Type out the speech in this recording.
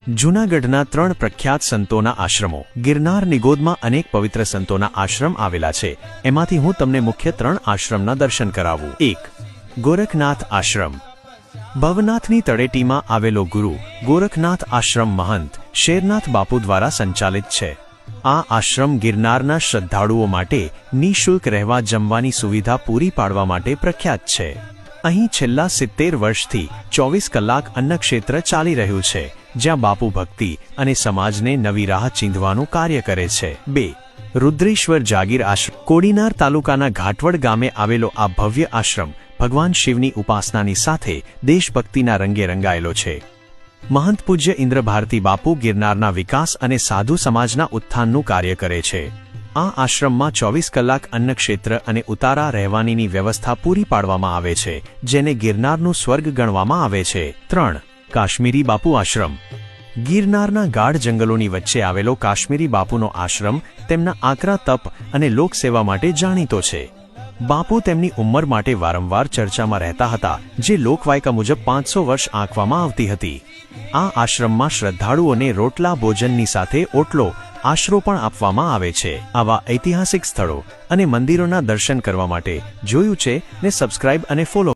જૂનાગઢના 3 પ્રખ્યાત સંતોના આશ્રમો। ગિરનાર નિગોદમાં અનેક પવિત્ર સંતોના આશ્રમ આવેલા છે। એમાંથી હું તમને મુખ્ય 3 આશ્રમના દર્શન કરાવું। 1. ગોરખનાથ આશ્રમ। ભવનાથની તળેટીમાં આવેલો ગુરુ ગોરખનાથ આશ્રમ મહંત શેરનાથ બાપુ દ્વારા સંચાલિત છે। આ આશ્રમ ગિરનારના શ્રદ્ધાળુઓ માટે નિઃશુલ્ક રહેવા જમવાની સુવિધા પૂરી પાડવા માટે પ્રખ્યાત છે। અહીં છેલ્લા 70 વર્ષથી 24 કલાક અન્નક્ષેત્ર ચાલી રહ્યું છે, જ્યાં બાપુ ભક્તિ અને સમાજને નવી રાહ ચીંધવાનું કાર્ય કરે છે। 2. રુદ્રેશ્વર જાગીર આશ્રમ। કોડીનાર તાલુકાના ઘાટવડ ગામે આવેલો આ ભવ્ય આશ્રમ ભગવાન શિવની ઉપાસનાની સાથે દેશભક્તિના રંગે રંગાયેલો છે। મહંત પૂજ્ય ઇન્દ્રભારતી બાપુ ગિરનારના વિકાસ અને સાધુ સમાજના ઉત્થાનનું કાર્ય કરે છે। આ આશ્રમમાં 24 કલાક અન્નક્ષેત્ર અને ઉતારા રહેવાનીની વ્યવસ્થા પૂરી પાડવામાં આવે છે, જેને ગિરનારનું સ્વર્ગ ગણવામાં આવે છે। 3. કાશ્મીરી બાપુ આશ્રમ। ગિરનારના ગાઢ જંગલોની વચ્ચે આવેલો કાશ્મીરી બાપુનો આશ્રમ તેમના આકરા તપ અને લોકસેવા માટે જાણીતો છે। બાપુ તેમની ઉંમર માટે વારંવાર ચર્ચામાં રહેતા હતા, જે લોકવાયકા મુજબ 500 વર્ષ આંકવામાં આવતી હતી। આ આશ્રમમાં શ્રદ્ધાળુઓને રોટલા ભોજનની સાથે ઓટલો આશરો પણ આપવામાં આવે છે। આવા ઐતિહાસિક સ્થળો અને મંદિરોના દર્શન કરવા માટે જોયું છે ને સબસ્ક્રાઇબ અને ફોલો